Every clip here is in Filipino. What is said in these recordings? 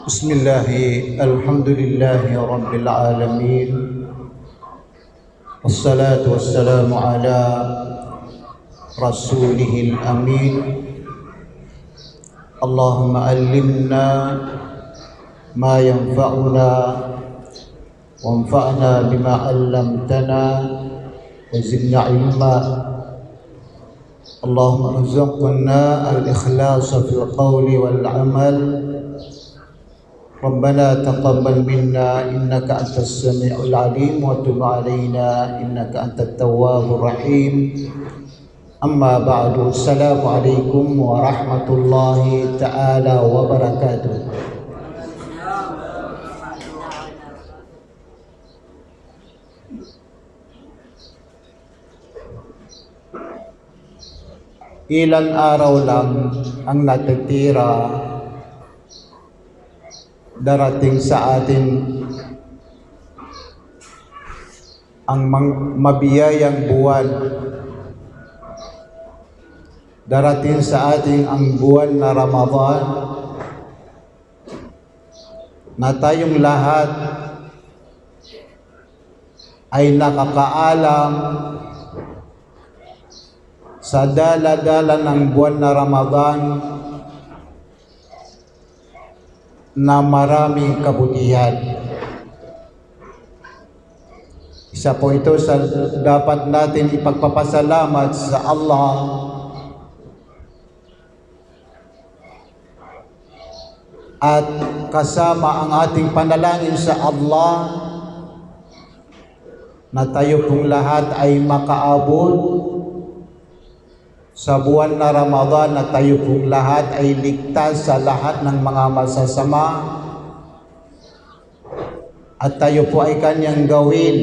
Bismillah, alhamdulillahi rabbil alamin. Wassalatu wassalamu ala rasulihil amin. Allahumma allimna ma yanfa'una wanfa'na bima 'allamtana wa zidna ilma. Allahumma arzuqna al-ikhlasa fil qawli wal 'amal. ربنا تقبل منا إنك أنت السميع العليم وتب علينا إنك أنت التواب الرحيم. أما بعد، السلام عليكم ورحمة الله تعالى وبركاته. Ilang araw lang ang natitira, darating sa atin ang mabiyayang buwan. Darating sa atin ang buwan na Ramadan, na tayong lahat ay nakakaalam sa dala-dala ng buwan na Ramadan na maraming kabutihan. Isa po ito sa dapat natin ipagpapasalamat sa Allah at kasama ang ating panalangin sa Allah na tayo pong lahat ay makaabot sa buwan na Ramadan, na tayo pong lahat ay ligtas sa lahat ng mga masasama at tayo po ay kanyang gawin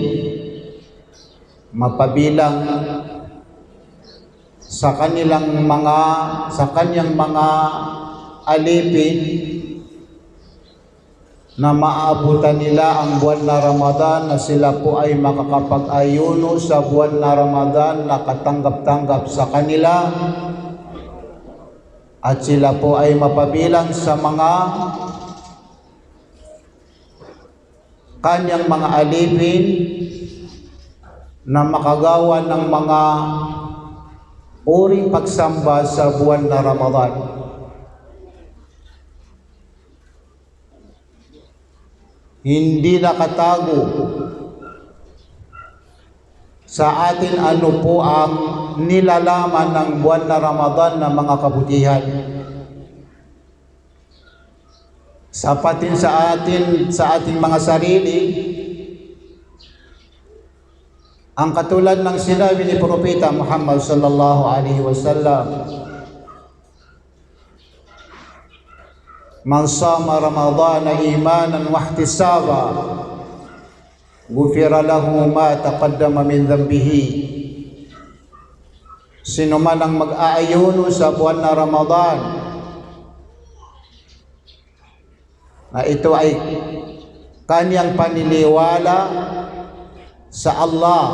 mapabilang sa kanyang mga alipin, na maabutan nila ang buwan na Ramadan, na sila po ay makakapag-ayuno sa buwan na Ramadan na katanggap-tanggap sa kanila, at sila po ay mapabilang sa mga kanyang mga alipin na makagawa ng mga uring pagsamba sa buwan na Ramadan. Hindi nakatago sa atin ano po ang nilalaman ng buwan na Ramadan na mga kabutihan. Sapatin sa ating mga sarili ang katulad ng sinabi ni Propeta Muhammad sallallahu alaihi wasallam, "Man sama Ramadana imanan wa ihtisaba, ghufira lahu ma taqaddama min dhanbihi." Sino man ang mag-aayuno sa buwan na Ramadan, na ito ay kanyang paniniwala sa Allah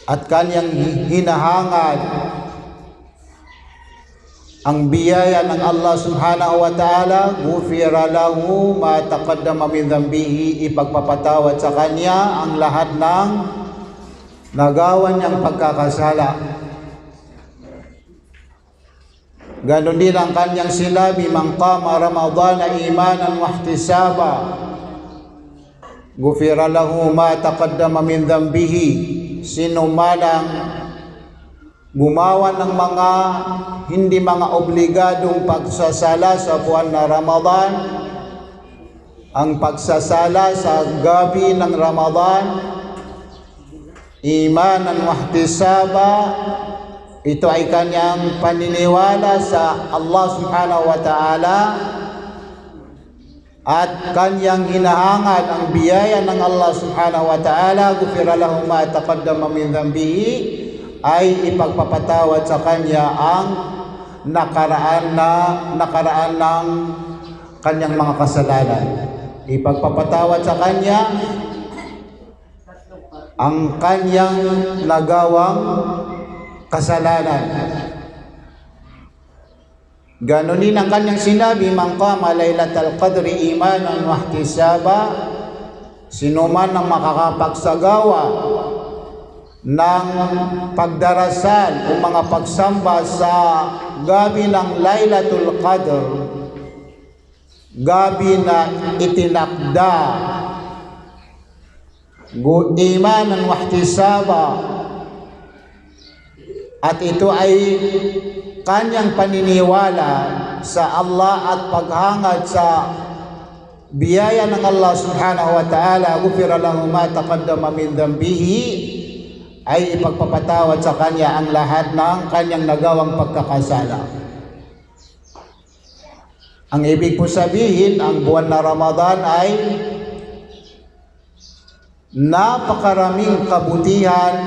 at kanyang hinahangad ang biyaya ng Allah subhanahu wa ta'ala, ghufira lahu ma taqaddama min dhanbihi, ipagpapatawad sa kanya ang lahat ng nagawa niyang pagkakasala. Ganon din ang kanyang sinabi, "Man qama Ramadana imanan wa ihtisaba, ghufira lahu ma taqaddama min dhanbihi." Sino man ang gumawa ng mga hindi mga obligadong pagsasala sa buwan na Ramadan, ang pagsasala sa gabi ng Ramadan, imanan wa ihtisaba, ito ay kanyang paniniwala sa Allah subhanahu wa ta'ala at kanyang hinahangad ang biyaya ng Allah subhanahu wa ta'ala, ghufira lahu ma taqaddama min dhanbihi, ay ipagpapatawad sa kanya ang nakaraan ng kanyang mga kasalanan. Ipagpapatawad sa kanya ang kanyang nagawang kasalanan. Ganon din ang kanyang sinabi, man qama laylatal qadri imanan wa ihtisaba, sino man ang makakapagsagawa ng pagdarasal o mga pagsamba sa gabi ng Laylatul Qadr, gabi na itinakda, imanan wa ihtisaba, at ito ay kanyang paniniwala sa Allah at paghangad sa biyaya ng Allah subhanahu wa ta'ala, ghufira lahu ma taqaddama min dhanbihi, ay ipagpapatawad sa kanya ang lahat ng kanyang nagawang pagkakasala. Ang ibig po sabihin, ang buwan na Ramadan ay napakaraming kabutihan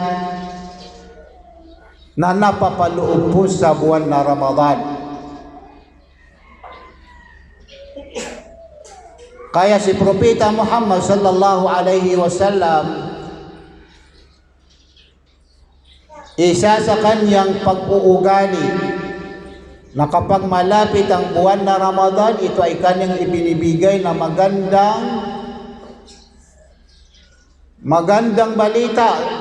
na napapaloob po sa buwan na Ramadan. Kaya si Propeta Muhammad sallallahu alaihi wasallam, isa sa kanyang pag-uugali na kapag malapit ang buwan na Ramadan, ito ay kanyang ibinibigay na magandang balita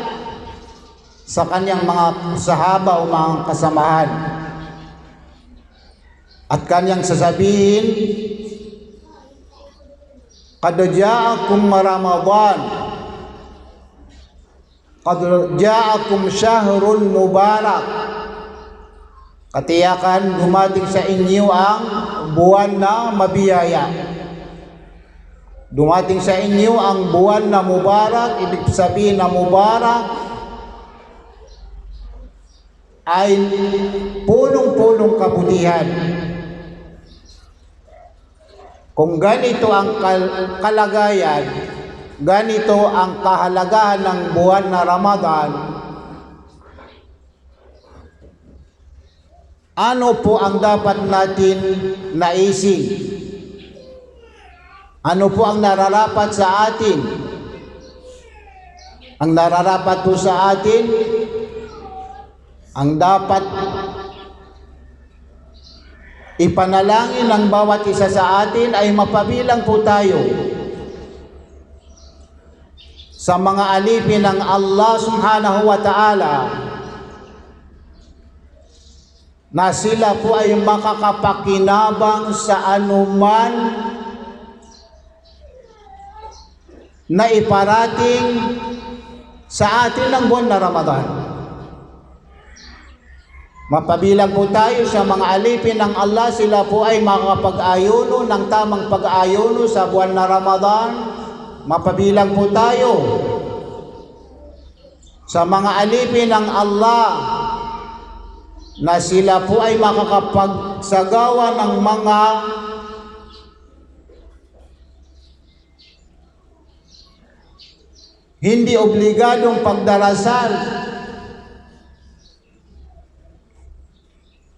sa kanyang mga sahaba o mga kasamahan. At kanyang sasabihin, qad ja'akum Ramadan, qad ja'akum syahrun mubarak. Katiyakan, dumating sa inyo ang buwan na mabiyaya. Dumating sa inyo ang buwan na mubarak. Ibig sabihin na mubarak ay punong-punong kabutihan. Kung ganito ang kalagayan, ganito ang kahalagahan ng buwan na Ramadan, ano po ang dapat natin naisin? Ano po ang nararapat sa atin? Ang nararapat po sa atin, ang dapat ipanalangin ng bawat isa sa atin ay mapabilang po tayo sa mga alipin ng Allah subhanahu wa ta'ala, na sila po ay makakapakinabang sa anuman na iparating sa atin ng buwan na Ramadan. Mapabilang po tayo sa mga alipin ng Allah, sila po ay makakapag-ayuno ng tamang pag-ayuno sa buwan na Ramadan. Mapabilang po tayo sa mga alipin ng Allah na sila po ay makakapagsagawa ng mga hindi obligadong pagdarasal.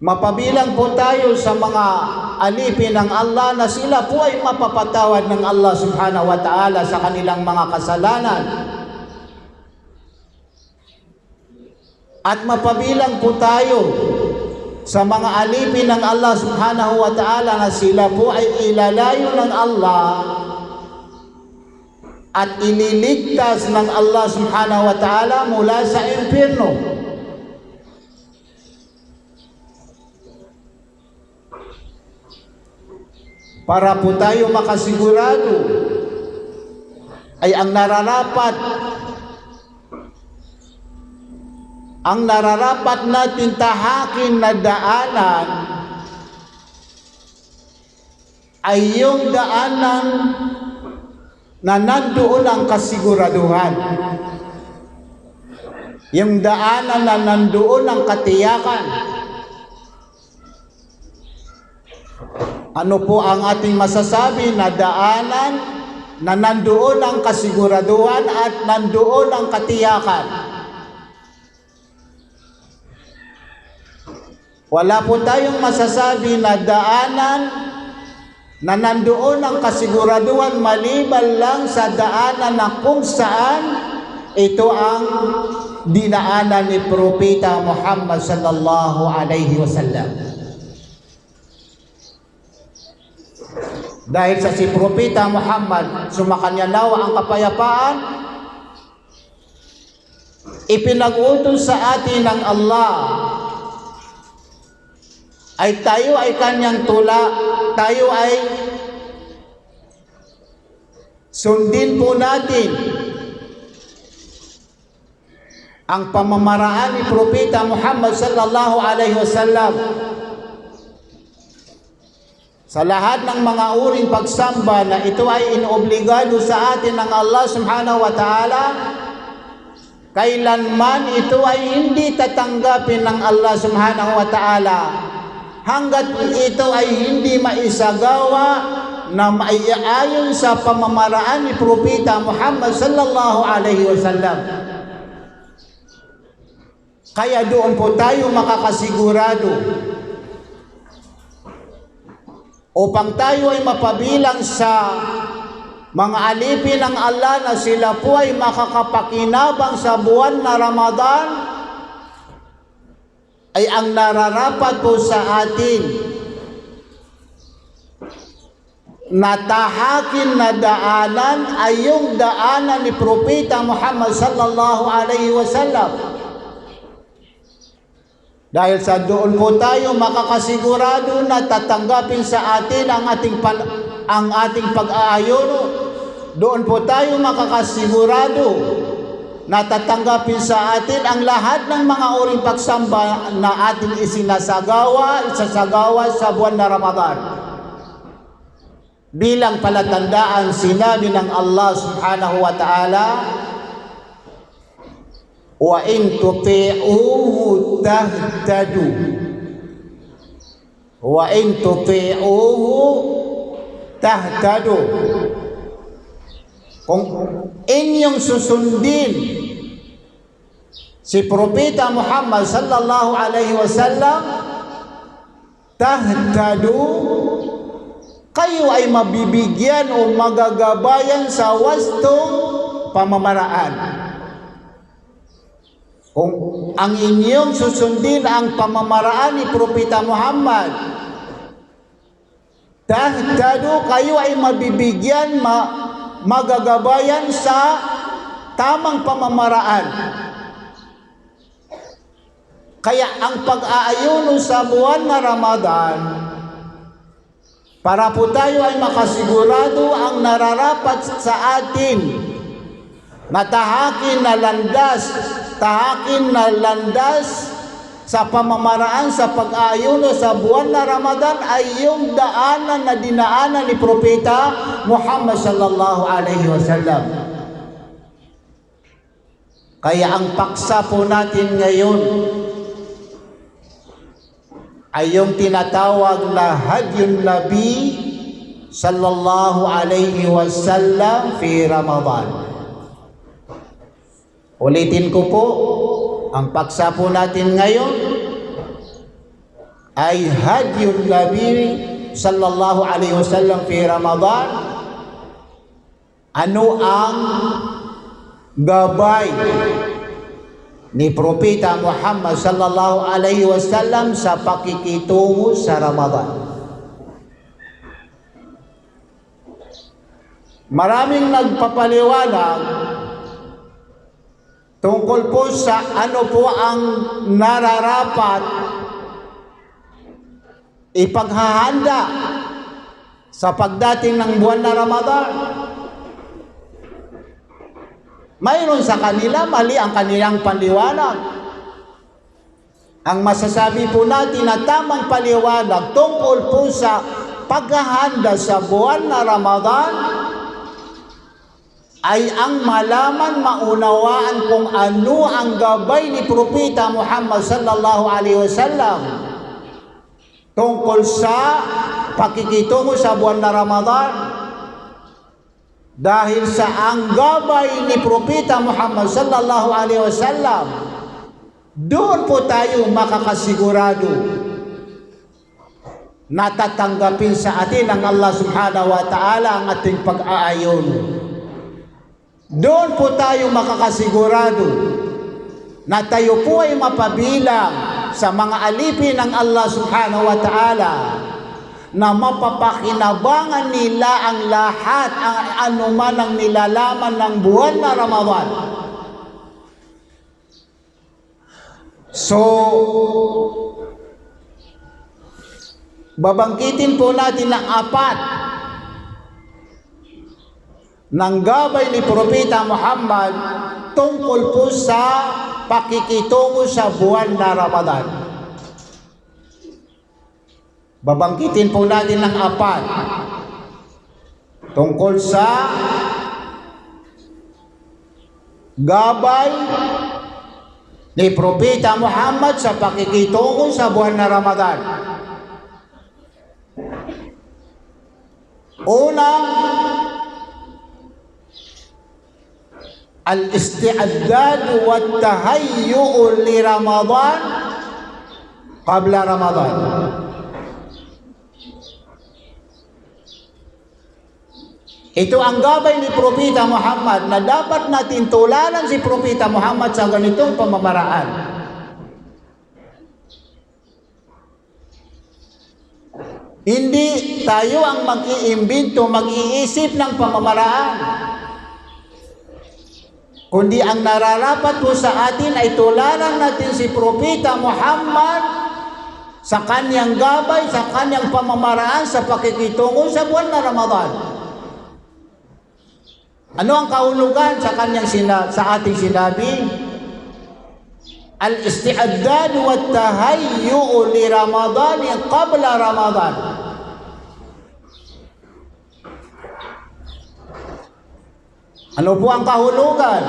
Mapabilang po tayo sa mga alipin ng Allah na sila po ay mapapatawad ng Allah subhanahu wa ta'ala sa kanilang mga kasalanan. At mapabilang po tayo sa mga alipin ng Allah subhanahu wa ta'ala na sila po ay ilalayo ng Allah at ililigtas ng Allah subhanahu wa ta'ala mula sa impyerno. Para po tayo makasigurado ay ang nararapat natin tahakin na daanan ay yung daanan na nandoon ang kasiguraduhan, yung daanan na nandoon ang katiyakan. Ano po ang ating masasabi na daanan na nandoon ang kasiguraduhan at nandoon ang katiyakan? Wala po tayong masasabi na daanan na nandoon ang kasiguraduhan maliban lang sa daanan na kung saan ito ang dinaanan ni Propeta Muhammad sallallahu alaihi wasallam. Dahil sa si Propeta Muhammad, sumakanya nawa ang kapayapaan, ipinag-utos sa atin ng Allah ay tayo ay kanyang tula, tayo ay sundin po natin ang pamamaraan ni Propeta Muhammad sallallahu alaihi wasallam sa lahat ng mga uring pagsamba na ito ay inobligado sa atin ng Allah subhanahu wa ta'ala. Kailanman ito ay hindi tatanggapin ng Allah subhanahu wa ta'ala hanggat ito ay hindi maisagawa na maiayon sa pamamaraan ni Propeta Muhammad sallallahu alaihi wasallam. Kaya doon po tayo makakasigurado upang tayo ay mapabilang sa mga alipin ng Allah na sila po ay makakapakinabang sa buwan na Ramadan, ay ang nararapat po sa atin na tahakin na daanan ay yung daanan ni Propeta Muhammad sallallahu alaihi wasallam. Dahil sa doon po tayo makakasigurado na tatanggapin sa atin ang ating pag-aayono. Doon po tayo makakasigurado na tatanggapin sa atin ang lahat ng mga uring pagsamba na ating isasagawa sa buwan na Ramadan. Bilang palatandaan, sinabi ng Allah subhanahu wa ta'ala, wa in tuti'uhu tahtadu, wa in tuti'uhu tahtadu. Kung inyong susundin si Propeta Muhammad sallallahu alaihi wasallam, tahtadu, kayo ay mabibigyan o magagabayan sa wastong pamamaraan. Kung ang inyong susundin ang pamamaraan ni Propeta Muhammad, tahtadu, kayo ay mabibigyan, magagabayan sa tamang pamamaraan. Kaya ang pag-aayuno sa buwan na Ramadan, para po tayo ay makasigurado ang nararapat sa atin na tahakin na landas sa pamamaraan sa pag-aayuno sa buwan na Ramadan ay yung daanan na dinaanan ni Propeta Muhammad sallallahu alaihi wasallam. Kaya ang paksa po natin ngayon ay yung tinatawag na Hadyun Nabi sallallahu alaihi wasallam fi Ramadan. Ulitin ko po, ang paksa po natin ngayon ay Hadyun Nabi sallallahu alaihi wasallam fi Ramadan. Ano ang gabay ni Propeta Muhammad sallallahu alaihi wasallam sa pakikitungo sa Ramadan? Maraming nagpapaliwanag tungkol po sa ano po ang nararapat ipaghahanda sa pagdating ng buwan na Ramadan. Mayroon sa kanila mali ang kanilang paliwanag. Ang masasabi po natin na tamang paliwanag tungkol po sa paghahanda sa buwan na Ramadan ay ang malaman, maunawaan kung ano ang gabay ni Propeta Muhammad sallallahu alaihi wasallam tungkol sa pakikitungo sa buwan na Ramadan. Dahil sa ang gabay ni Propeta Muhammad sallallahu alaihi wasallam, doon po tayo makakasigurado na tatanggapin sa atin ng Allah subhanahu wa ta'ala ang ating pag-aayon. Doon po tayo makakasigurado na tayo po ay mapabilang sa mga alipin ng Allah subhanahu wa ta'ala na mapapakinabangan nila ang lahat, ang anuman ang nilalaman ng buwan na Ramadan. So, babangkitin po natin ang apat ng gabay ni Propeta Muhammad tungkol po sa pakikitungo sa buwan na Ramadan. Babangkitin po natin ang apat tungkol sa gabay ni Propeta Muhammad sa pakikitungo sa buwan na Ramadan. Unang, al-isti'addad wa at-tahayyu' li Ramadan qabla Ramadan. Ito ang gabay ni Propeta Muhammad na dapat natin tularan si Propeta Muhammad sa ganitong pamamaraan. Hindi tayo ang mag-iimbento, mag-iisip ng pamamaraan, kundi ang nararapat po sa atin ay tularan natin si Propeta Muhammad sa kanyang gabay, sa kanyang pamamaraan sa pakikitungo sa buwan na Ramadan. Ano ang kahulugan sa kanyang sa ating sinabi? Al-isti'addad wa at-tahayyu' li Ramadan qabla Ramadan. Ano po ang kahulugan?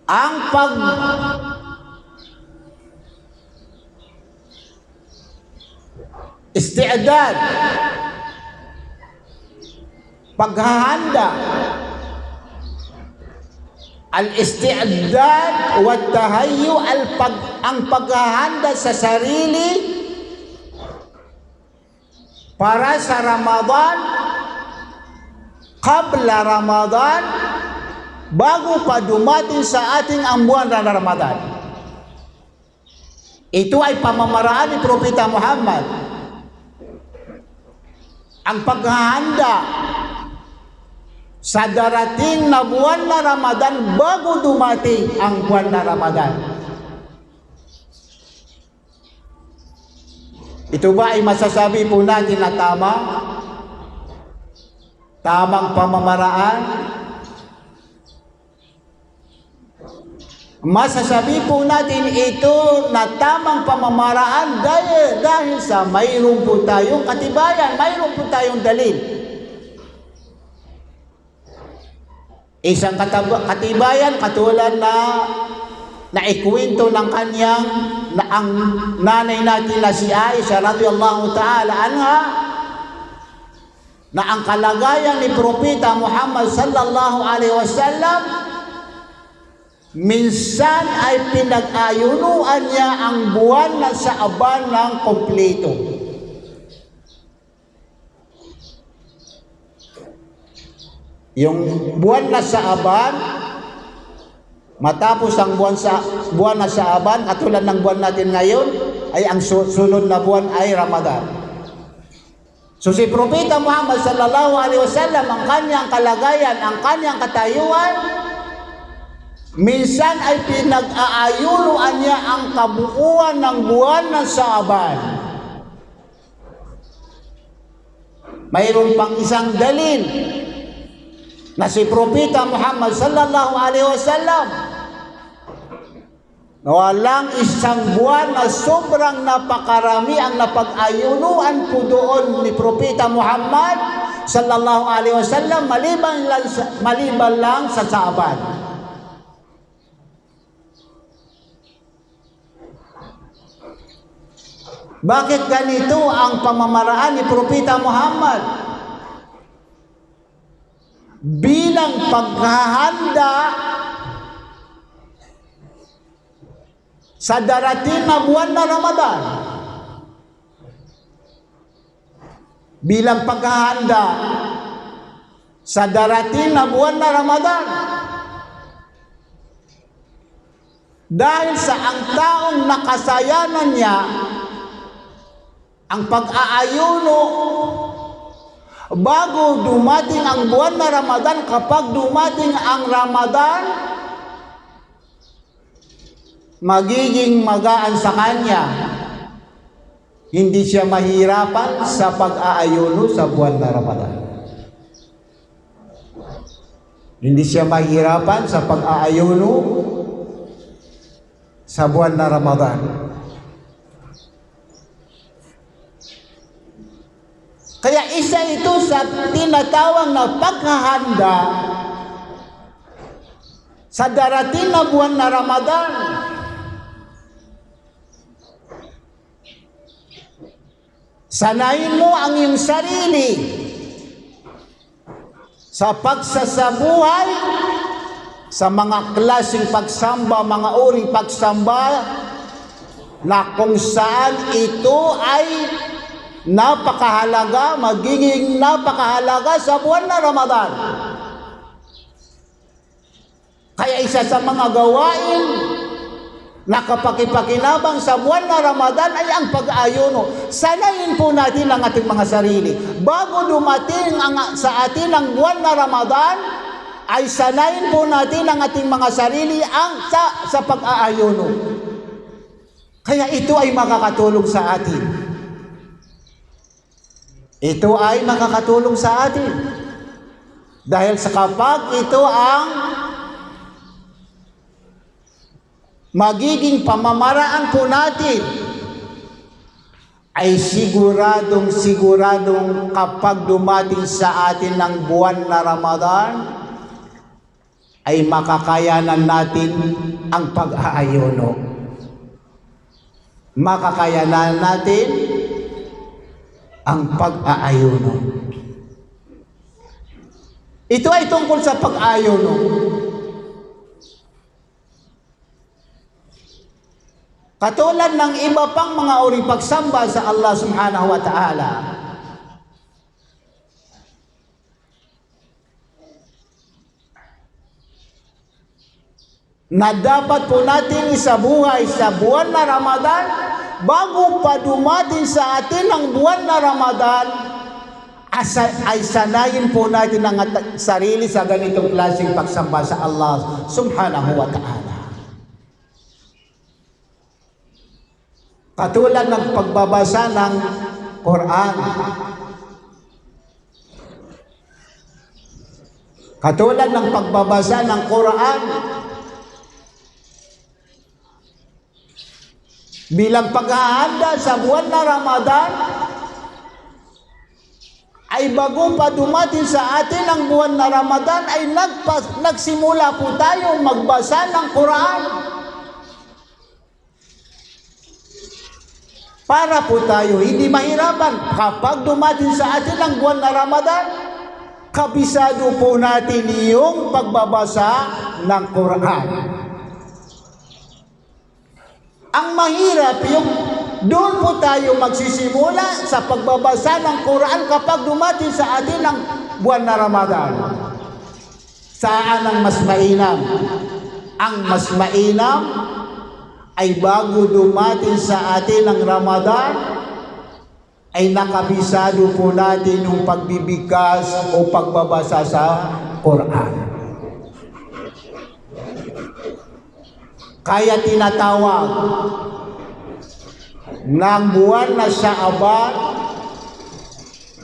Ang isti'dad, paghahanda. Al-isti'dad wa at-tahayyu' ang paghahanda sa sarili para sa Ramadan, qabla Ramadan, bago pa dumating sa ating ang buwan na Ramadan. Ito ay pamamaraan ni Propeta Muhammad. Ang paghahanda sa darating na buwan na Ramadan bago dumating ang buwan na Ramadan. Ito ba ay masasabi po natin na tama? Tamang pamamaraan? Masasabi po natin ito na tamang pamamaraan dahil sa mayroon po tayong katibayan, mayroon po tayong dalil. Isang katibayan katulad na ikwento ng kanyang na ang nanay natin na si Aisha radhiyallahu ta'ala anha, na ang kalagayan ni Propeta Muhammad sallallahu alaihi wasallam, minsan ay pinag-ayunuan niya ang buwan na Sha'ban ng kompleto. Yung buwan na Sha'ban, matapos ang buwan na Sha'ban, katulad ng buwan natin ngayon, ay ang sunod na buwan ay Ramadan. So si Propeta Muhammad sallallahu alaihi wasallam, ang kanyang kalagayan, ang kanyang katayuan, minsan ay pinag-aayunuan niya ang kabuuan ng buwan ng Sha'ban. Mayroon pang isang dalil na si Propeta Muhammad sallallahu alaihi wasallam, walang isang buwan na sobrang napakarami ang napag-ayunuan po doon ni Propeta Muhammad sallallahu alaihi wasallam maliban lang sa Sha'ban. Bakit ganito ang pamamaraan ni Propeta Muhammad? Bilang paghahanda sa darating na buwan na Ramadan. Bilang paghahanda sa darating na buwan na Ramadan. Dahil sa ang taong nakasayanan niya ang pag-aayuno bago dumating ang buwan na Ramadan, kapag dumating ang Ramadan, magiging magaan sa kanya. Hindi siya mahirapan sa pag-aayuno sa buwan na Ramadan. Hindi siya mahirapan sa pag-aayuno sa buwan na Ramadan. Kaya isa ito sa tinatawag na paghahanda sa darating na buwan na Ramadan. Sanayin mo ang iyong sarili sa pagsasabuhay, sa mga klaseng pagsamba, mga uring pagsamba, na kung saan ito ay napakahalaga, magiging napakahalaga sa buwan na Ramadan. Kaya isa sa mga gawain na kapakipakinabang sa buwan na Ramadan ay ang pag-aayuno. Sanayin po natin ang ating mga sarili. Bago dumating sa atin ang buwan na Ramadan, ay sanayin po natin ang ating mga sarili sa pag-aayuno. Kaya ito ay makakatulong sa atin. Ito ay makakatulong sa atin. Dahil sa kapag ito ang magiging pamamaraan po natin, ay siguradong kapag dumating sa atin ang buwan na Ramadan, ay makakayanan natin ang pag-aayuno. Makakayanan natin ang pag-aayuno. Ito ay tungkol sa pag-aayuno. Katulad ng iba pang mga uring pagsamba sa Allah subhanahu wa ta'ala, na dapat po natin isabuhay sa buwan na Ramadan, bago pa dumating sa atin ang buwan na Ramadan, ay sanayin po natin ang sarili sa ganitong klaseng pagsamba sa Allah subhanahu wa ta'ala. Katulad ng pagbabasa ng Quran. Katulad ng pagbabasa ng Quran. Bilang paghahanda sa buwan na Ramadan, ay bago pa dumating sa atin ang buwan na Ramadan, ay nagsimula po tayo magbasa ng Quran. Para po tayo hindi mahirapan kapag dumating sa atin ang buwan na Ramadan, kabisado po natin yung pagbabasa ng Quran. Ang mahirap yung doon po tayo magsisimula sa pagbabasa ng Quran kapag dumating sa atin ang buwan na Ramadan. Saan ang mas mainam? Ang mas mainam ay bago dumating sa atin ang Ramadan, ay nakabisado po natin yung pagbibigkas o pagbabasa sa Quran. Kaya tinatawag ng buwan na Sha'ban,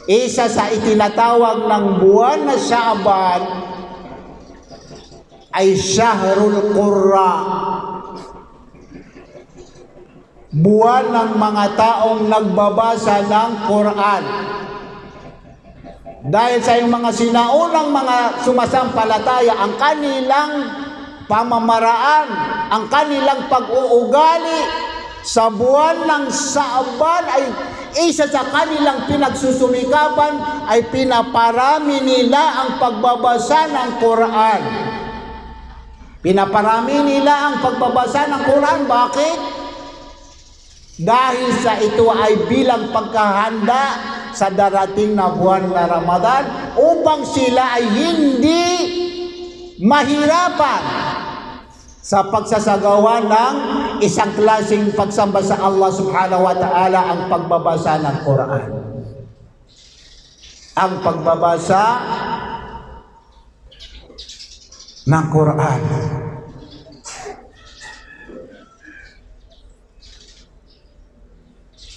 isa sa itinatawag ng buwan na Sha'ban ay Shahrul Qurra, buwan ng mga taong nagbabasa ng Quran. Dahil sa yung mga sinaunang mga sumasampalataya, ang kanilang pamamaraan, ang kanilang pag-uugali sa buwan ng Sha'ban ay isa sa kanilang pinagsusumikapan, ay pinaparami nila ang pagbabasa ng Quran. Pinaparami nila ang pagbabasa ng Quran. Bakit? Dahil sa ito ay bilang pagkahanda sa darating na buwan na Ramadan, upang sila ay hindi mahirapan sa pagsasagawa ng isang klaseng pagsamba sa Allah subhanahu wa ta'ala ang pagbabasa ng Quran. Ang pagbabasa ng Quran.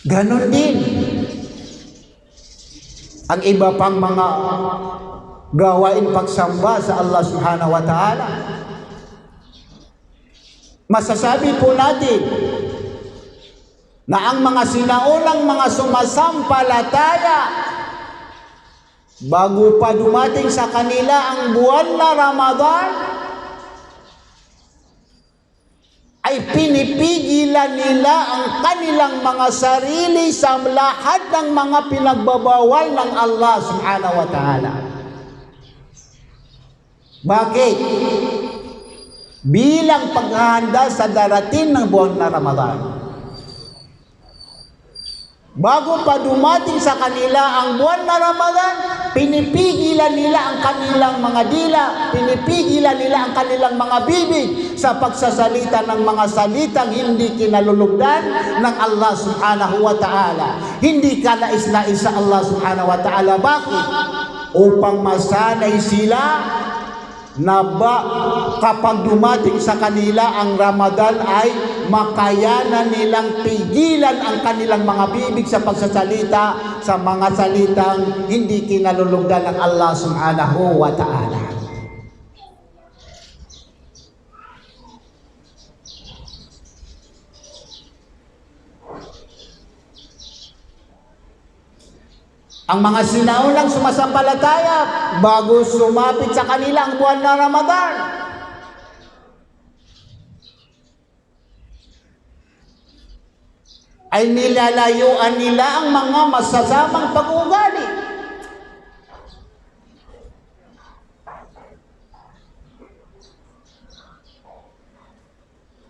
Ganon din ang iba pang mga gawain pagsamba sa Allah subhanahu wa ta'ala. Masasabi po natin na ang mga sinaunang mga sumasampalataya bago pa dumating sa kanila ang buwan na Ramadan ay pinipigilan nila ang kanilang mga sarili sa lahat ng mga pinagbabawal ng Allah subhanahu wa ta'ala. Bakit? Bilang paghahanda sa darating ng buwan na Ramadan. Bago pa dumating sa kanila ang buwan na Ramadan, pinipigilan nila ang kanilang mga dila, pinipigilan nila ang kanilang mga bibig sa pagsasalita ng mga salitang hindi kinalulugdan ng Allah subhanahu wa ta'ala. Hindi kanais-nais sa Allah subhanahu wa ta'ala. Bakit? Upang masanay sila na kapag dumating sa kanila ang Ramadan ay makayanan nilang pigilan ang kanilang mga bibig sa pagsasalita sa mga salitang hindi kinalulugdan ng Allah subhanahu wa ta'ala. Ang mga sinaunang sumasampalataya bago sumapit sa kanila ang buwan na Ramadan ay nilalayuan nila ang mga masasamang pag-uugali.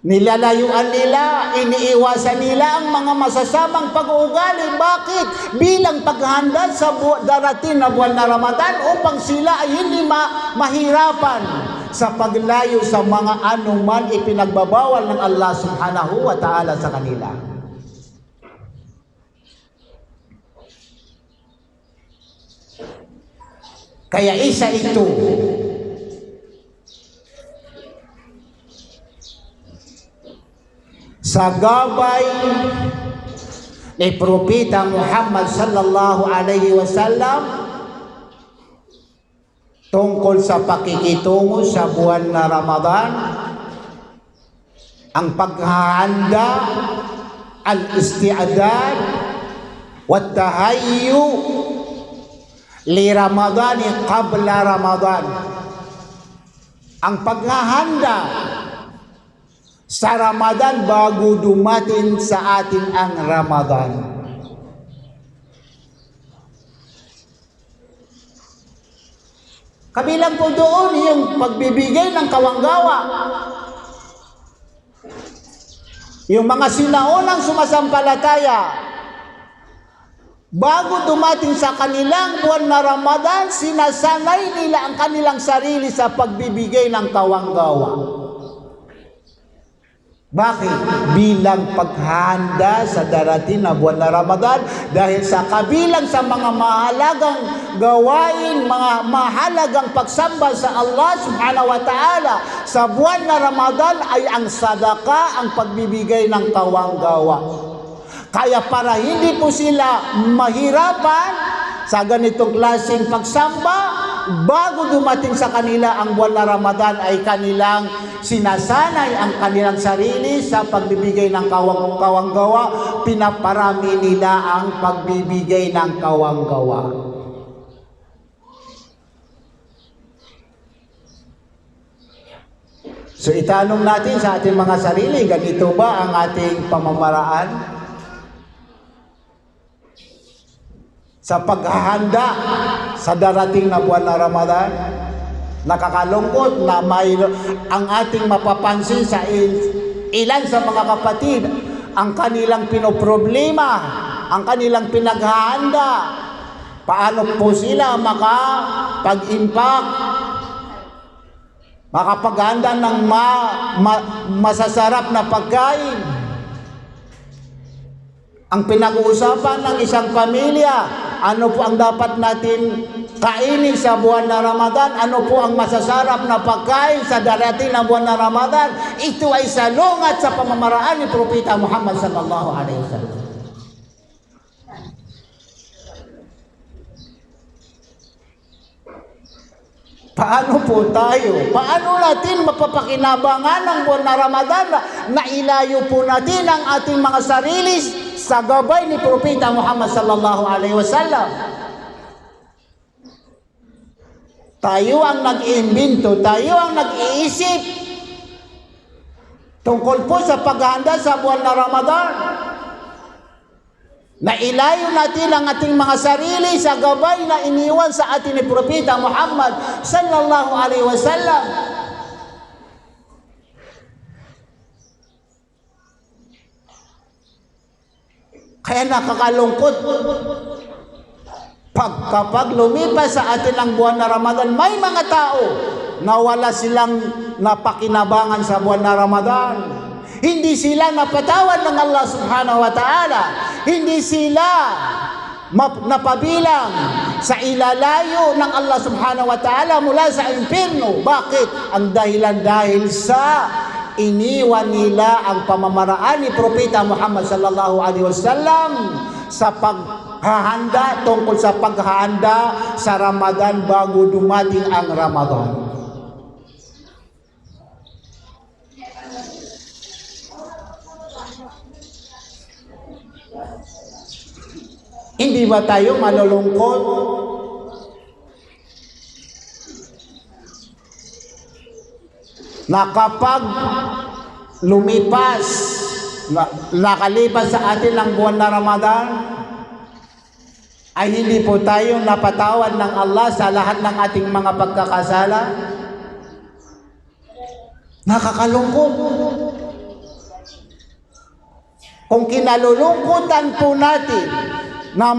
Nilalayuan nila, iniiwasan nila ang mga masasamang pag-uugali. Bakit? Bilang paghahanda sa darating na buwan na Ramadan upang sila ay hindi mahirapan sa paglayo sa mga anuman ipinagbabawal ng Allah subhanahu wa ta'ala sa kanila. Kaya isa ito sa gabay ni Propeta Muhammad sallallahu alaihi wasallam tungkol sa pakikitungo sa buwan na Ramadan, ang paghahanda, al-isti'adad wa tahayyu li Ramadani qabla Ramadan. Ang paghahanda sa Ramadan bago dumating sa atin ang Ramadan. Kabilang po doon yung pagbibigay ng kawanggawa. Yung mga sinaunang sumasampalataya, bago dumating sa kanilang buwan na Ramadan, sinasanay nila ang kanilang sarili sa pagbibigay ng kawanggawa. Bakit? Bilang paghahanda sa darating na buwan na Ramadan, dahil sa kabilang sa mga mahalagang gawain, mga mahalagang pagsamba sa Allah subhanahu wa ta'ala sa buwan na Ramadan ay ang sadaka, ang pagbibigay ng kawanggawa. Kaya para hindi po sila mahirapan sa ganitong klaseng pagsamba, bago dumating sa kanila ang buwan na Ramadan ay kanilang sinasanay ang kanilang sarili sa pagbibigay ng kawanggawa. Pinaparami nila ang pagbibigay ng kawanggawa. So itanong natin sa ating mga sarili, ganito ba ang ating pamamaraan sa paghahanda sa darating na buwan na Ramadan? Nakakalungkot na ang ating mapapansin sa ilan sa mga kapatid, ang kanilang pinoproblema, ang kanilang pinaghahanda. Paano po sila makapag-impact makapaghanda ng masasarap na pagkain. Ang pinag-uusapan ng isang pamilya, ano po ang dapat natin kainin sa buwan na Ramadan? Ano po ang masasarap na pagkain sa darating na buwan na Ramadan? Ito ay salungat sa pamamaraan ni Propeta Muhammad sallallahu alaihi wasallam. Paano po tayo? Paano natin mapapakinabangan ng buwan na Ramadan na ilayo po natin ang ating mga sarili sa gabay ni Propeta Muhammad sallallahu alaihi wasallam? Tayo ang nag-iimbento, tayo ang nag-iisip tungkol po sa paghahanda sa buwan na Ramadan. Na ilayo natin ang ating mga sarili sa gabay na iniwan sa atin ni Propeta Muhammad sallallahu alaihi wasallam. Kaya nakakalungkot kapag lumipas sa atin ang buwan na Ramadan, may mga tao na wala silang napakinabangan sa buwan na Ramadan. Hindi sila napatawad ng Allah subhanahu wa ta'ala. Hindi sila napabilang sa ilalayo ng Allah subhanahu wa ta'ala mula sa impyerno. Bakit? Ang dahilan dahil sa iniwan nila ang pamamaraan ni Propeta Muhammad sallallahu alaihi wasallam sa paghahanda, tungkol sa paghahanda sa Ramadan bago dumating ang Ramadan. Hindi ba tayo malulungkot? Na kapag lumipas, nakalipas sa atin ang buwan na Ramadan, ay hindi po tayo napatawad ng Allah sa lahat ng ating mga pagkakasala? Nakakalungkot. Kung kinalulungkutan po natin na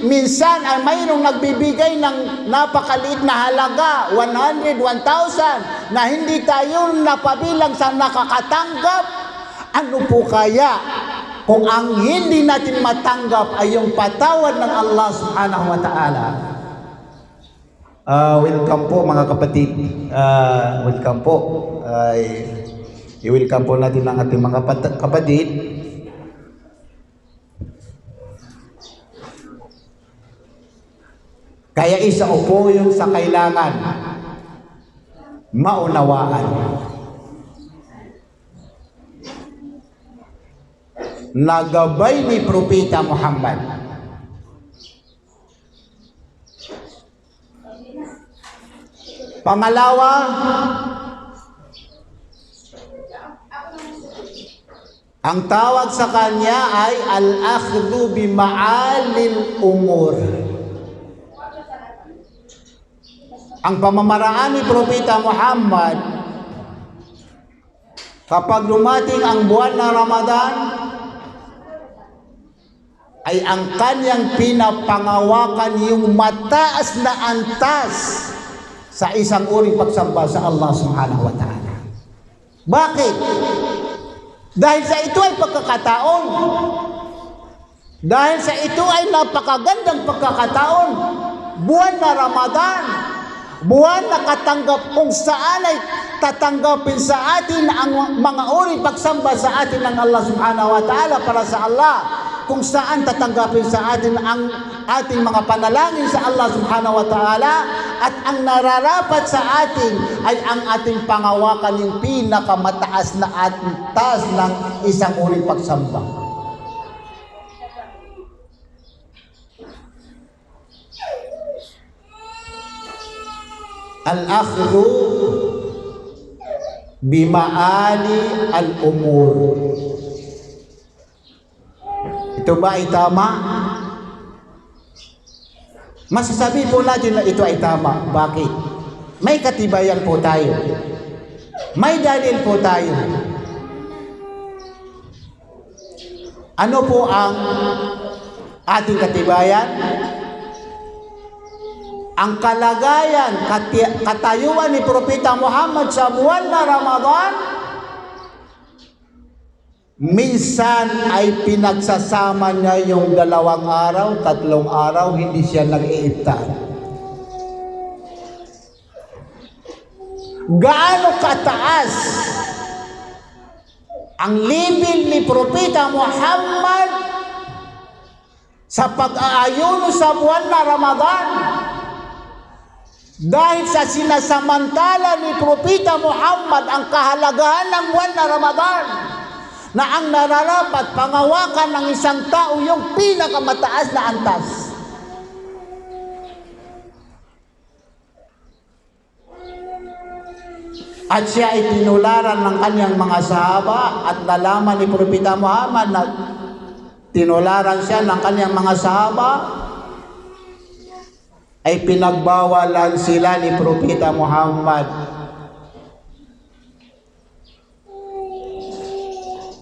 minsan ay mayroong nagbibigay ng napakaliit na halaga, 100, 1,000, na hindi tayo napabilang sa nakakatanggap, ano po kaya kung ang hindi natin matanggap ay yung patawad ng Allah subhanahu wa ta'ala? Welcome po mga kapatid. Welcome po. I-welcome po natin ang ating mga kapatid. Kaya isa po yung sa kailangan maunawaan. Nagabay ni Propeta Muhammad. Pangalawa, ang tawag sa kanya ay al-akhdhu bi ma'alil umur. Ang pamamaraan ni Propeta Muhammad, kapag dumating ang buwan na Ramadan, ay ang kanyang pinapangawakan yung mataas na antas sa isang uring pagsamba sa Allah subhanahu wa ta'ala. Bakit? Dahil sa ito ay pagkakataon. Dahil sa ito ay napakagandang pagkakataon. Buwan na Ramadan. Buwan na katanggap kung saan ay tatanggapin sa atin ang mga uring pagsamba sa atin ng Allah subhanahu wa ta'ala para sa Allah. Kung saan tatanggapin sa atin ang ating mga panalangin sa Allah subhanahu wa ta'ala, at ang nararapat sa atin ay ang ating pangawakan yung pinakamataas na antas ng isang uring pagsamba. Al-akhdhu bima'ali al-umur. Ito ba ay tama? Masasabi po natin na ito ay tama. Bakit? May katibayan po tayo. May dalil po tayo. Ano po ang ating katibayan? ang kalagayan, katayuan ni Propeta Muhammad sa buwan na Ramadan, minsan ay pinagsasama niya yung 2 araw, 3 araw, hindi siya nag-iiftar. Gaano kataas ang level ni Propeta Muhammad sa pag-aayuno sa buwan na Ramadan, dahil sa sinasamantala ni Propeta Muhammad ang kahalagahan ng buwan na Ramadan, na ang nararapat pangawakan ng isang tao yung pinakamataas na antas. At siya ay tinularan ng kanyang mga sahaba, at nalaman ni Propeta Muhammad na tinularan siya ng kanyang mga sahaba, ay pinagbawalan sila ni Propeta Muhammad.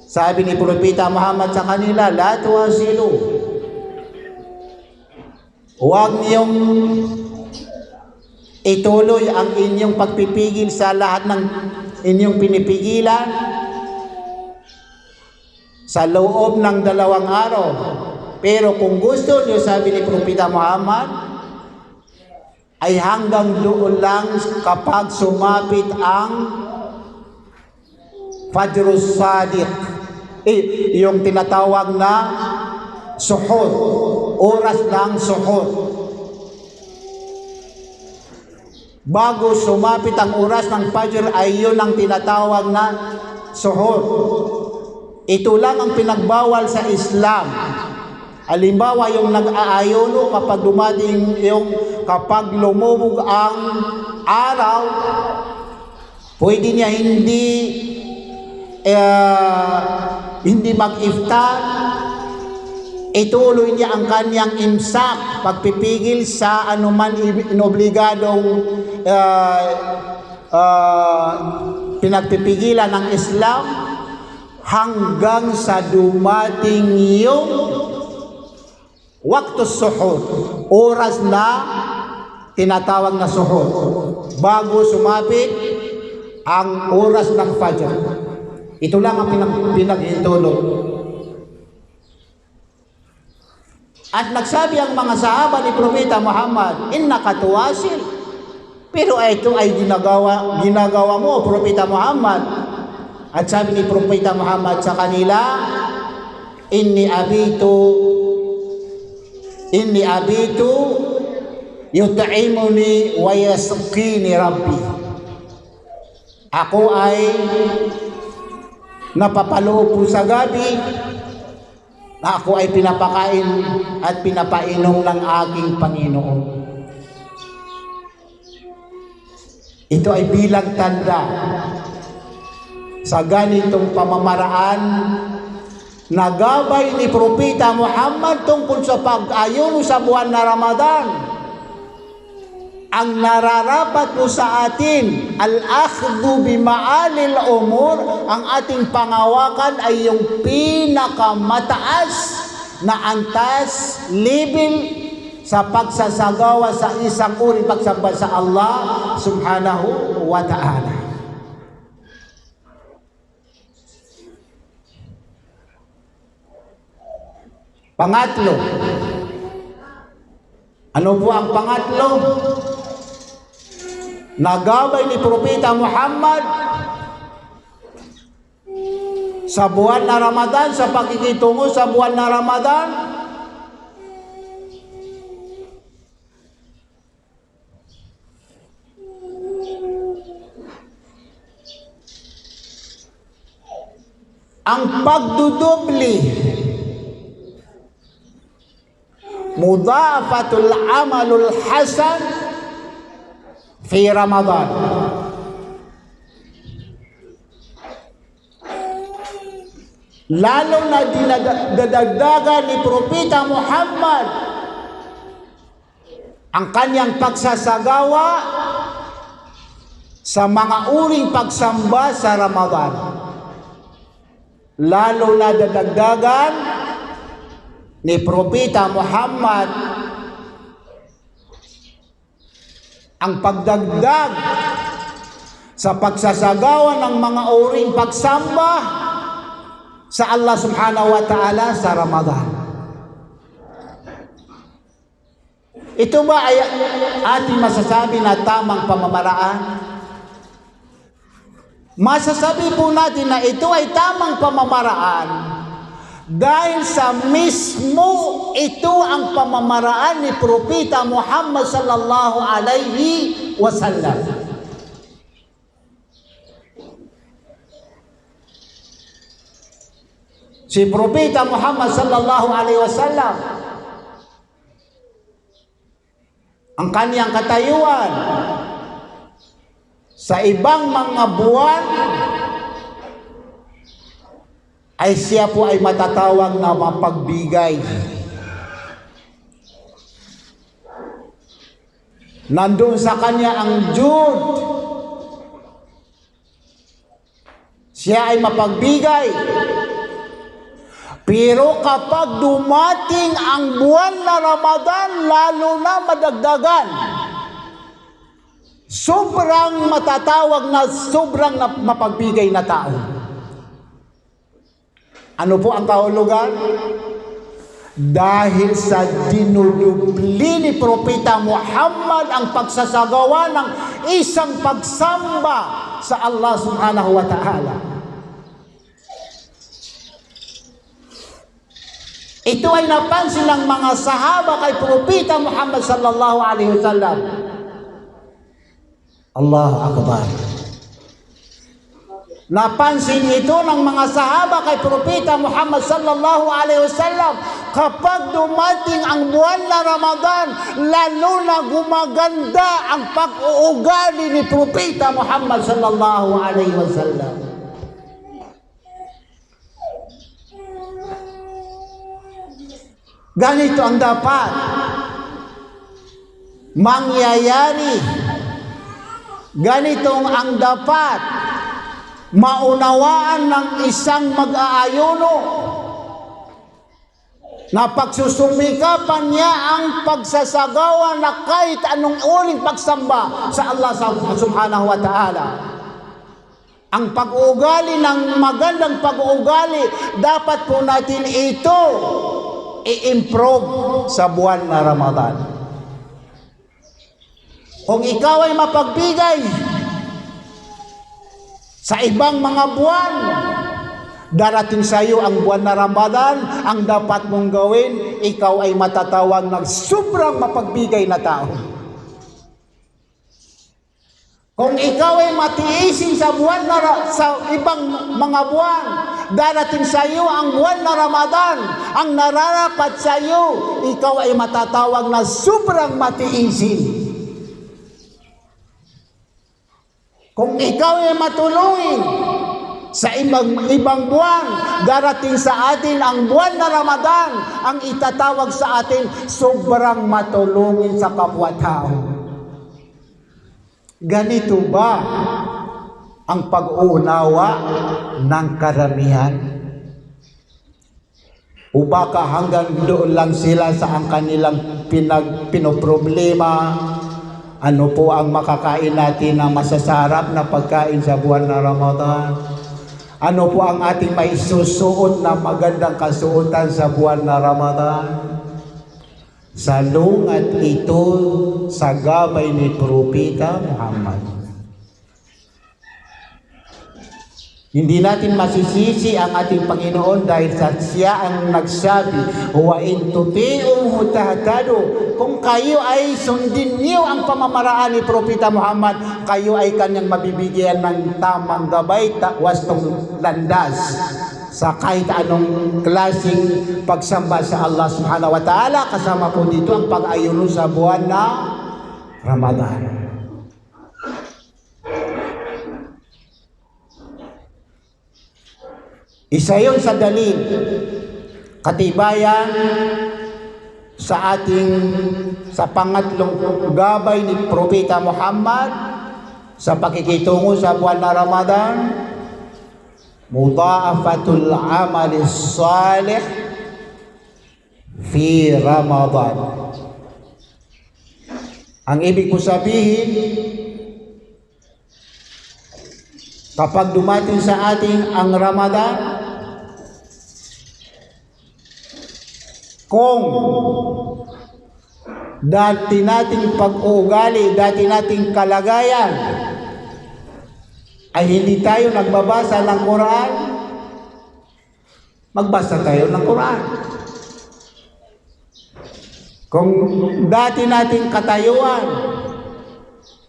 Sabi ni Propeta Muhammad sa kanila, la tuwasilu, huwag niyong ituloy ang inyong pagpipigil sa lahat ng inyong pinipigilan sa loob ng 2 araw. Pero kung gusto niyo, sabi ni Propeta Muhammad, ay hanggang doon lang kapag sumapit ang Fajrus Sadiq, yung tinatawag na suhur, oras ng suhur. Bago sumapit ang oras ng Fajr ay yun ang tinatawag na suhur. Ito lang ang pinagbawal sa Islam. Halimbawa, yung nag-aayuno kapag dumating kapag lumubog ang araw, pwede niya hindi mag-iftar, ituloy niya ang kanyang imsak, pagpipigil sa anuman inobligadong pinagpipigilan ng Islam, hanggang sa dumating yung waktu suhur, oras na tinatawag na suhur, bago sumapit ang oras ng Fajr. Ito lang ang pinaghintulot. At nagsabi ang mga sahaba ni Propeta Muhammad, innaka tuwasil. Pero ito ay ginagawa mo, Propeta Muhammad. At sabi ni Propeta Muhammad sa kanila, inni abitu yut'imuni wa yasqini rabbi. Ako ay napapaloob po sa gabi, na ako ay pinapakain at pinapainom ng aking Panginoon. Ito ay bilang tanda sa ganitong pamamaraan na gabay ni Propeta Muhammad tungkol sa pag-ayuno sa buwan na Ramadan. Ang nararapat po sa atin, al-akhdhu bima'alil umur, ang ating pangawakan ay yung pinakamataas na antas, level sa pagsasagawa sa isang uri pagsamba sa Allah subhanahu wa ta'ala. Pangatlo, ano po ang pangatlo? Nagabay ni Propeta Muhammad sa buwan na Ramadan, sa pakikitungo sa buwan na Ramadan, ang pagdudubli, mudha'afatul amalul hasan fi Ramadan. Lalo na dinadagdagan ni Propeta Muhammad ang kanyang pagsasagawa sa mga uring pagsamba sa Ramadan. Lalo na dadagdagan ni Propeta Muhammad ang pagdagdag sa pagsasagawa ng mga uring pagsamba sa Allah subhanahu wa ta'ala sa Ramadan. Ito ba ay ating masasabi na tamang pamamaraan? Masasabi po natin na ito ay tamang pamamaraan dahil sa mismo ito ang pamamaraan ni Propeta Muhammad sallallahu alaihi wasallam. Si Propeta Muhammad sallallahu alaihi wasallam, ang kaniyang katayuan sa ibang mga buwan ay siya po ay matatawag na mapagbigay. Nandun sa kanya ang Jude. Siya ay mapagbigay. Pero kapag dumating ang buwan na Ramadan, lalo na madagdagan, sobrang matatawag na sobrang mapagbigay na tao. Ano po ang kahulugan? Dahil sa dinudubli ni Propeta Muhammad ang pagsasagawa ng isang pagsamba sa Allah subhanahu wa ta'ala. Ito ay napansin ng mga sahaba kay Propeta Muhammad sallallahu alaihi wasallam. Allahu Akbar. Napansin ito ng mga sahaba kay Propeta Muhammad sallallahu alaihi wasallam kapag dumating ang buwan na Ramadan, lalo na gumaganda ang pag-uugali ni Propeta Muhammad sallallahu alaihi wasallam. Ganito ang dapat mangyayari. Ganitong ang dapat maunawaan ng isang mag-aayuno na pagsusumikapan niya ang pagsasagawa na kahit anong uling pagsamba sa Allah subhanahu wa ta'ala. Ang pag-uugali ng magandang pag-uugali, dapat po natin ito i-improve sa buwan na Ramadan. Kung ikaw ay mapagbigay sa ibang mga buwan, darating sa iyo ang buwan na Ramadan, ang dapat mong gawin, ikaw ay matatawag ng sobrang mapagbigay na tao. Kung ikaw ay matiisin sa buwan sa ibang mga buwan, darating sa iyo ang buwan na Ramadan, ang nararapat sa iyo, ikaw ay matatawag na sobrang matiisin. Kung ikaw ay matulungin sa ibang buwan, darating sa atin ang buwan na Ramadan, ang itatawag sa atin sobrang matulungin sa kapwa-tao. Ganito ba ang pag-uunawa ng karamihan? O baka hanggang doon lang sila sa ang kanilang pinoproblema? Ano po ang makakain natin na masasarap na pagkain sa buwan na Ramadan? Ano po ang ating maisusuot na magandang kasuotan sa buwan na Ramadan? Salungat ito sa gabay ni Propeta Muhammad. Hindi natin masisisi ang ating Panginoon dahil sa siya ang nagsabi, "Wa in tuti'uhu tahtadu." Kung kayo ay sundin niyo ang pamamaraan ni Propeta Muhammad, kayo ay kanyang mabibigyan ng tamang gabay, wastong landas sa kahit anong klaseng pagsamba sa Allah subhanahu wa ta'ala. Kasama po dito ang pag-ayuno sa buwan na Ramadan. Isa yun sa dalil, katibayan sa pangatlong gabay ni Propeta Muhammad sa pakikitungo sa buwan na Ramadan, mudha'afatul amali salih fi Ramadan. Ang ibig ko sabihin, kapag dumating sa ating ang Ramadan, kung dati nating pag-uugali, dati nating kalagayan, ay hindi tayo nagbabasa ng Quran, magbasa tayo ng Quran. Kung dati nating katayuan,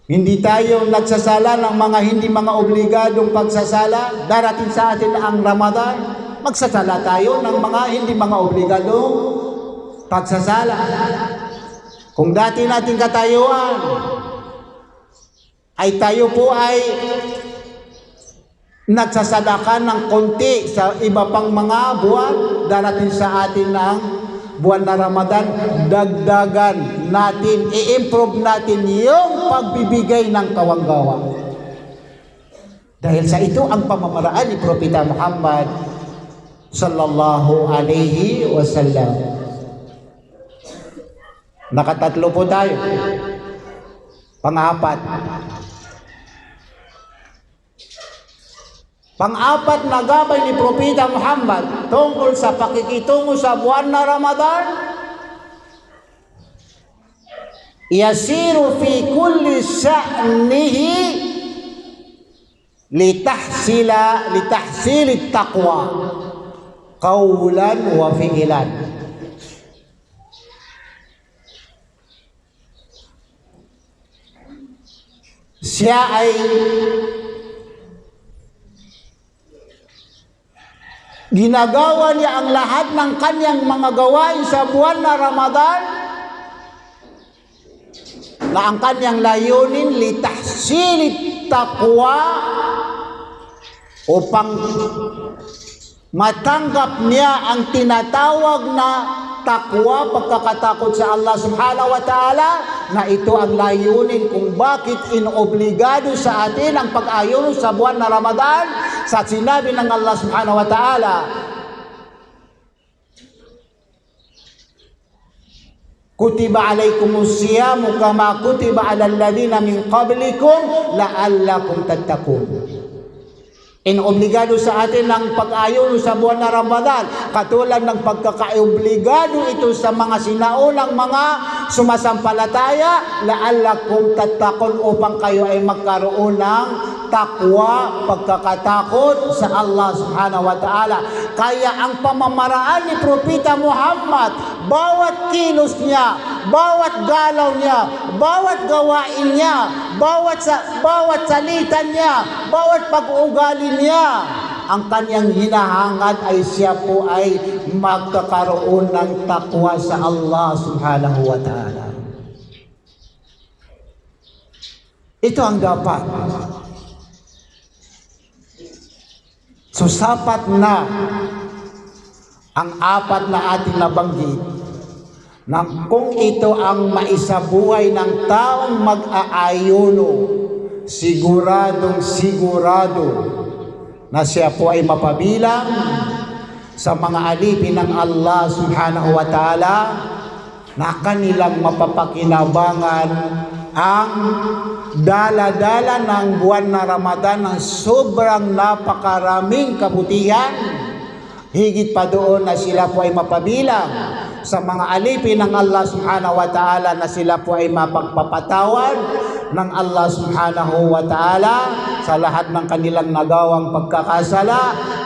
hindi tayo nagsasala ng mga hindi mga obligadong pagsasala, darating sa atin ang Ramadan, magsasala tayo ng mga hindi mga obligadong pagsasala. Kung dati nating katayuan, ay tayo po ay nagsasadaka ng konti sa iba pang mga buwan, darating sa atin ang buwan na Ramadan, dagdagan natin, i-improve natin yung pagbibigay ng kawanggawa. Dahil sa ito ang pamamaraan ni Propeta Muhammad sallallahu alaihi wasallam. Nakatatlo po tayo. Pang-apat. Pang-apat na gabay ni Propeta Muhammad tungkol sa pakikitungo sa buwan na Ramadan, yasiru fi kulli sha'nihi litahsili taqwa qawlan wa fi'lan. Siya ay ginagawa niya ang lahat ng kanyang mga gawain sa buwan na Ramadan na ang kanyang layunin litahsilit taqwa, upang matanggap niya ang tinatawag na takwa, pagkakatakot sa Allah subhanahu wa ta'ala, na ito ang layunin kung bakit inobligado sa atin ang pag-ayuno sa buwan na Ramadan. Sa sinabi ng Allah subhanahu wa ta'ala, kutiba alaykumus siyamu kama kutiba alal ladina min qablikum la'allakum tattaqun. Inobligado sa atin ang pag-ayuno sa buwan na Ramadan, katulad ng pagkakaobligado ito sa mga sinaunang mga sumasampalataya, la'allakum tattaqun, upang kayo ay magkaroon ng takwa, pagkakatakot sa Allah subhanahu wa ta'ala. Kaya ang pamamaraan ni Propeta Muhammad, bawat kilos niya, bawat galaw niya, bawat gawain niya, bawat salita niya, bawat pag-uugali niya, ang kanyang hinahangad ay siya po ay magkakaroon ng takwa sa Allah subhanahu wa ta'ala. Ito ang dapat. So sapat na ang apat na ating nabanggit na kung ito ang maisabuhay ng taong mag-aayuno, siguradong sigurado na siya po ay mapabilang sa mga alipin ng Allah subhanahu wa ta'ala, na kanilang mapapakinabangan ang dala-dala ng buwan na Ramadan ng sobrang napakaraming kabutihan. Higit pa doon na sila po ay mapabilang sa mga alipin ng Allah subhanahu wa ta'ala, na sila po ay mapagpapatawad ng Allah subhanahu wa ta'ala sa lahat ng kanilang nagawang pagkakasala.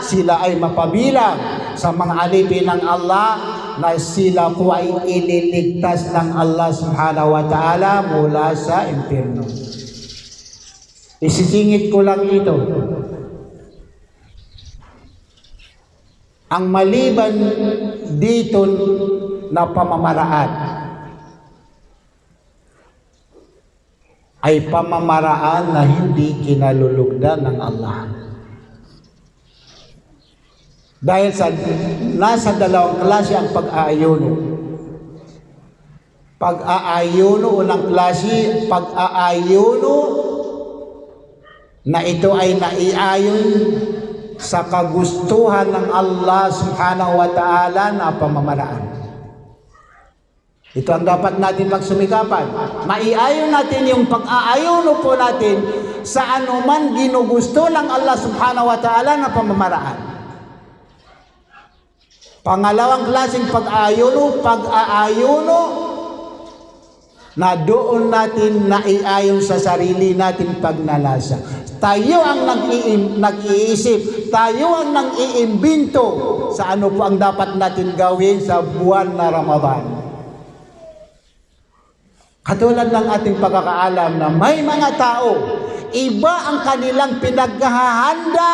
Sila ay mapabilang sa mga alipin ng Allah na sila po ay ililigtas ng Allah subhanahu wa ta'ala mula sa impyerno. Isisingit ko lang ito. Ang maliban dito na pamamaraan ay pamamaraan na hindi kinalulugdan ng Allah. Dahil nasa dalawang klase ang pag-aayuno. Pag-aayuno, unang klase, pag-aayuno na ito ay naiayon sa kagustuhan ng Allah subhanahu wa ta'ala na pamamaraan. Ito ang dapat natin pagsumikapan. Maiayon natin yung pag-aayon po natin sa anuman ginugusto ng Allah subhanahu wa ta'ala na pamamaraan. Pangalawang klaseng pag-aayono na doon natin naiayon sa sarili natin pagnalasa. Tayo ang nag-iisip, tayo ang nang-iimbento sa ano po ang dapat natin gawin sa buwan na Ramadan. Katulad ng ating pagkakaalam na may mga tao, iba ang kanilang pinaghahanda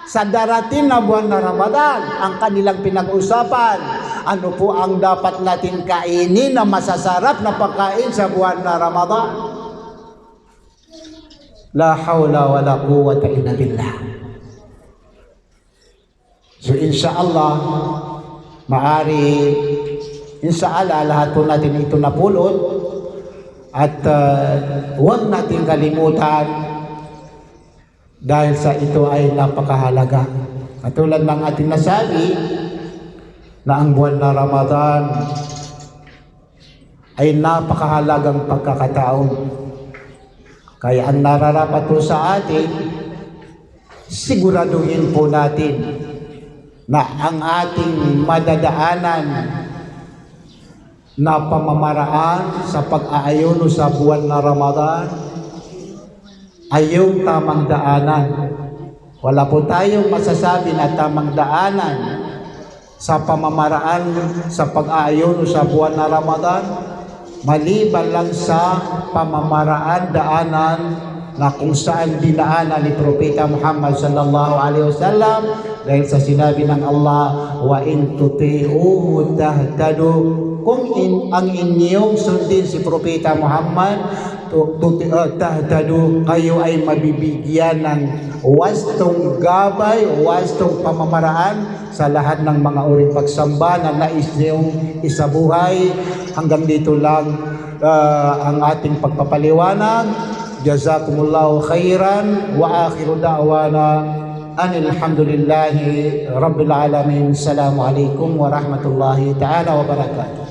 sa darating na buwan na Ramadan. Ang kanilang pinag-usapan, ano po ang dapat natin kainin na masasarap na pagkain sa buwan na Ramadan. La hawla wa la quwwata illa billah. So insyaallah, insyaallah lahat po natin ito napulot. At huwag natin kalimutan dahil sa ito ay napakahalaga. Katulad ng ating nasabi na ang buwan na Ramadan ay napakahalagang pagkakataon. Kaya ang nararapat po sa atin, siguraduhin po natin na ang ating madadaanan na pamamaraan sa pag-aayono sa buwan na Ramadan ay yung tamang daanan. Wala po tayong masasabi na tamang daanan sa pamamaraan sa pag-aayono sa buwan na Ramadan maliban lang sa pamamaraan daanan na kung saan dinaanan ni Propeta Muhammad sallallahu alaihi wasallam, dahil sa sinabi ng Allah, wa in tuti'uhu tahtadu, kung ang inyong sundin si Propeta Muhammad, tahtadu, kayo ay mabibigyan ng wastong gabay, wastong pamamaraan sa lahat ng mga uring pagsamba na nais niyong isabuhay. Hanggang dito lang ang ating pagpapaliwanag. Jazakumullahu khairan wa akhiru da'wana alhamdulillahi rabbil alamin. Assalamualaikum warahmatullahi ta'ala wabarakatuh.